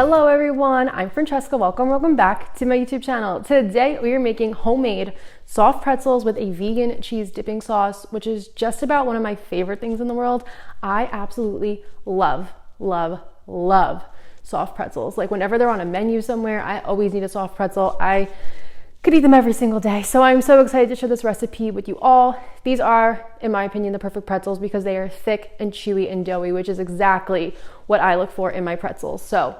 Hello everyone, I'm Francesca. Welcome back to my YouTube channel. Today we are making homemade soft pretzels with a vegan cheese dipping sauce, which is just about one of my favorite things in the world. I absolutely love soft pretzels. Like whenever they're on a menu somewhere, I always need a soft pretzel. I could eat them every single day. So I'm so excited to share this recipe with you all. These are, in my opinion, the perfect pretzels because they are thick and chewy and doughy, which is exactly what I look for in my pretzels. So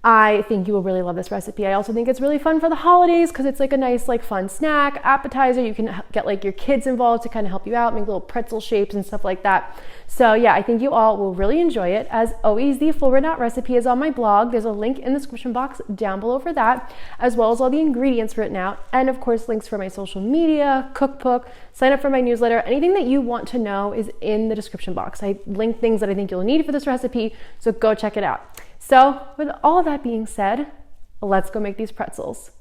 I think you will really love this recipe. I also think it's really fun for the holidays because it's like a nice, like fun snack, appetizer. You can get like your kids involved to kind of help you out, make little pretzel shapes and stuff like that. So yeah, I think you all will really enjoy it. As always, the full written out recipe is on my blog. There's a link in the description box down below for that, as well as all the ingredients written out. And of course, links for my social media, cookbook, sign up for my newsletter. Anything that you want to know is in the description box. I link things that I think you'll need for this recipe, so go check it out. So with all that being said, let's go make these pretzels.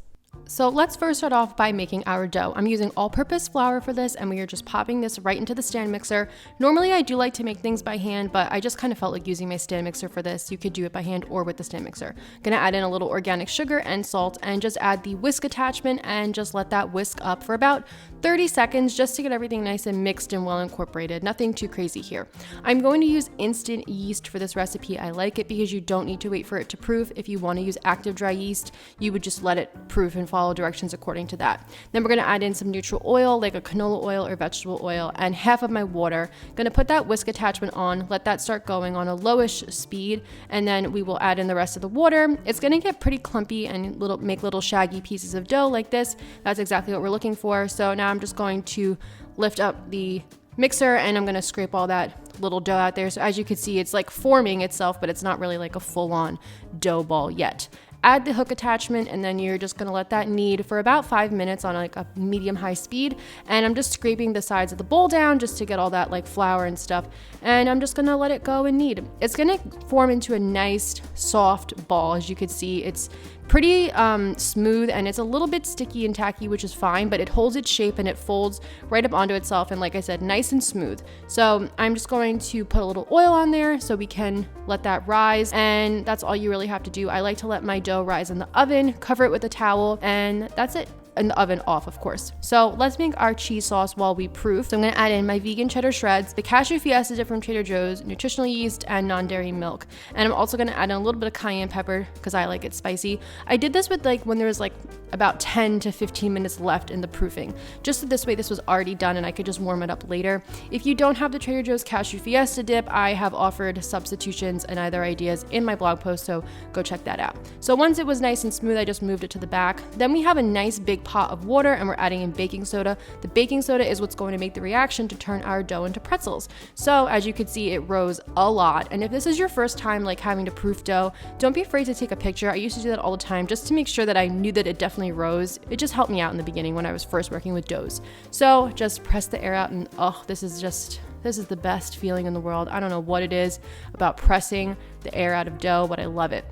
So let's first start off by making our dough. I'm using all-purpose flour for this, and we are just popping this right into the stand mixer. Normally I do like to make things by hand, but I just kind of felt like using my stand mixer for this. You could do it by hand or with the stand mixer. Gonna add in a little organic sugar and salt and just add the whisk attachment and just let that whisk up for about 30 seconds just to get everything nice and mixed and well incorporated. Nothing too crazy here. I'm going to use instant yeast for this recipe. I like it because you don't need to wait for it to proof. If you want to use active dry yeast, you would just let it proof and follow directions according to that. Then we're going to add in some neutral oil like a canola oil or vegetable oil and half of my water. Going to put that whisk attachment on, let that start going on a lowish speed, and then we will add in the rest of the water. It's going to get pretty clumpy and make little shaggy pieces of dough like this. That's exactly what we're looking for. So now I'm just going to lift up the mixer and I'm going to scrape all that little dough out there. So as you can see, it's like forming itself, but it's not really like a full-on dough ball yet. Add the hook attachment and then you're just gonna let that knead for about 5 minutes on like a medium high speed. And I'm just scraping the sides of the bowl down just to get all that like flour and stuff. And I'm just gonna let it go and knead. It's gonna form into a nice soft ball. As you can see, it's pretty smooth and it's a little bit sticky and tacky, which is fine, but it holds its shape and it folds right up onto itself. And like I said, nice and smooth. So I'm just going to put a little oil on there so we can let that rise. And that's all you really have to do. I like to let my dough rise in the oven, cover it with a towel, and that's it. And the oven off, of course. So let's make our cheese sauce while we proof. So I'm gonna add in my vegan cheddar shreds, the cashew fiesta dip from Trader Joe's, nutritional yeast, and non-dairy milk. And I'm also gonna add in a little bit of cayenne pepper because I like it spicy. I did this with like when there was like about 10 to 15 minutes left in the proofing. Just so this way this was already done and I could just warm it up later. If you don't have the Trader Joe's cashew fiesta dip, I have offered substitutions and other ideas in my blog post, so go check that out. So once it was nice and smooth, I just moved it to the back. Then we have a nice big pot of water and we're adding in baking soda. The baking soda is what's going to make the reaction to turn our dough into pretzels. So as you can see, it rose a lot. And if this is your first time like having to proof dough, don't be afraid to take a picture. I used to do that all the time just to make sure that I knew that it definitely rose. It just helped me out in the beginning when I was first working with doughs. So just press the air out and this is the best feeling in the world. I don't know what it is about pressing the air out of dough, but I love it.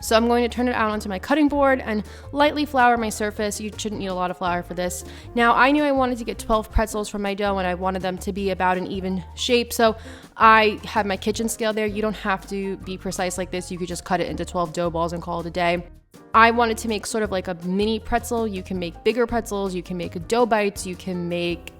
So I'm going to turn it out onto my cutting board and lightly flour my surface. You shouldn't need a lot of flour for this. Now I knew I wanted to get 12 pretzels from my dough and I wanted them to be about an even shape. So I have my kitchen scale there. You don't have to be precise like this. You could just cut it into 12 dough balls and call it a day. I wanted to make sort of like a mini pretzel. You can make bigger pretzels. You can make dough bites. You can make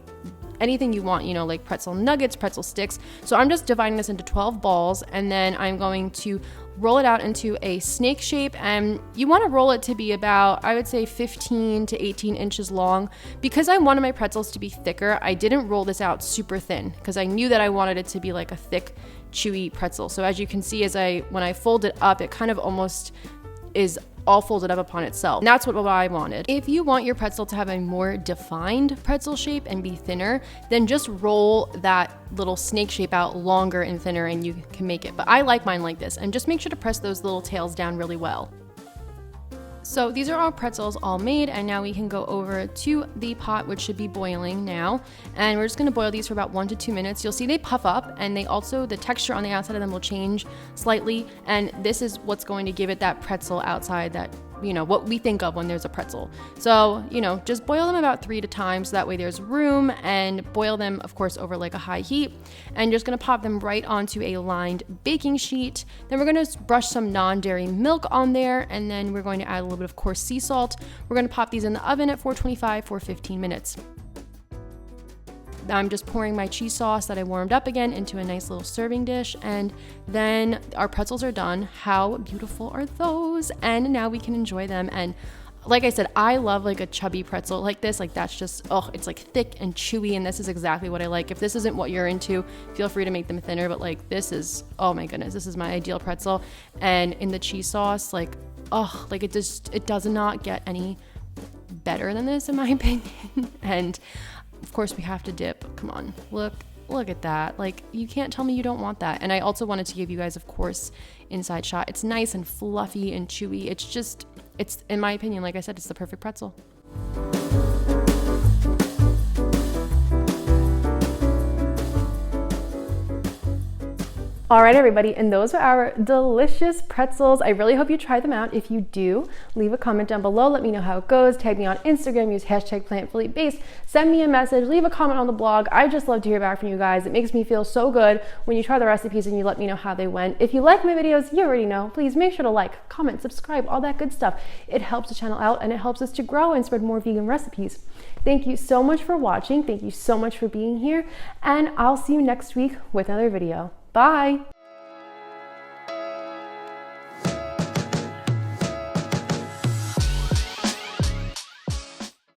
anything you want, like pretzel nuggets, pretzel sticks. So I'm just dividing this into 12 balls and then I'm going to roll it out into a snake shape, and you want to roll it to be about, I would say 15 to 18 inches long. Because I wanted my pretzels to be thicker, I didn't roll this out super thin because I knew that I wanted it to be like a thick, chewy pretzel. So as you can see, when I fold it up, it kind of almost is all folded up upon itself. And that's what I wanted. If you want your pretzel to have a more defined pretzel shape and be thinner, then just roll that little snake shape out longer and thinner and you can make it. But I like mine like this, and just make sure to press those little tails down really well. So these are our pretzels all made, and now we can go over to the pot, which should be boiling now. And we're just gonna boil these for about 1 to 2 minutes. You'll see they puff up, and the texture on the outside of them will change slightly. And this is what's going to give it that pretzel outside, that you know, what we think of when there's a pretzel. So, you know, just boil them about 3 times, so that way there's room, and boil them, of course, over like a high heat. And just gonna pop them right onto a lined baking sheet. Then we're gonna brush some non-dairy milk on there, and then we're going to add a little bit of coarse sea salt. We're gonna pop these in the oven at 425 for 15 minutes. I'm just pouring my cheese sauce that I warmed up again into a nice little serving dish, and then our pretzels are done. How beautiful are those? And now we can enjoy them. And like I said, I love like a chubby pretzel like this. Like that's just, oh, it's like thick and chewy, and this is exactly what I like. If this isn't what you're into, feel free to make them thinner, but like this is, oh my goodness, this is my ideal pretzel. And in the cheese sauce, like, oh, like it does not get any better than this in my opinion. And of course we have to dip. Come on, look at that. Like, you can't tell me you don't want that. And I also wanted to give you guys, of course, inside shot. It's nice and fluffy and chewy. It's in my opinion, like I said, it's the perfect pretzel. All right, everybody, and those are our delicious pretzels. I really hope you try them out. If you do, leave a comment down below. Let me know how it goes. Tag me on Instagram. Use hashtag plantifullybased. Send me a message. Leave a comment on the blog. I just love to hear back from you guys. It makes me feel so good when you try the recipes and you let me know how they went. If you like my videos, you already know. Please make sure to like, comment, subscribe, all that good stuff. It helps the channel out, and it helps us to grow and spread more vegan recipes. Thank you so much for watching. Thank you so much for being here, and I'll see you next week with another video. Bye.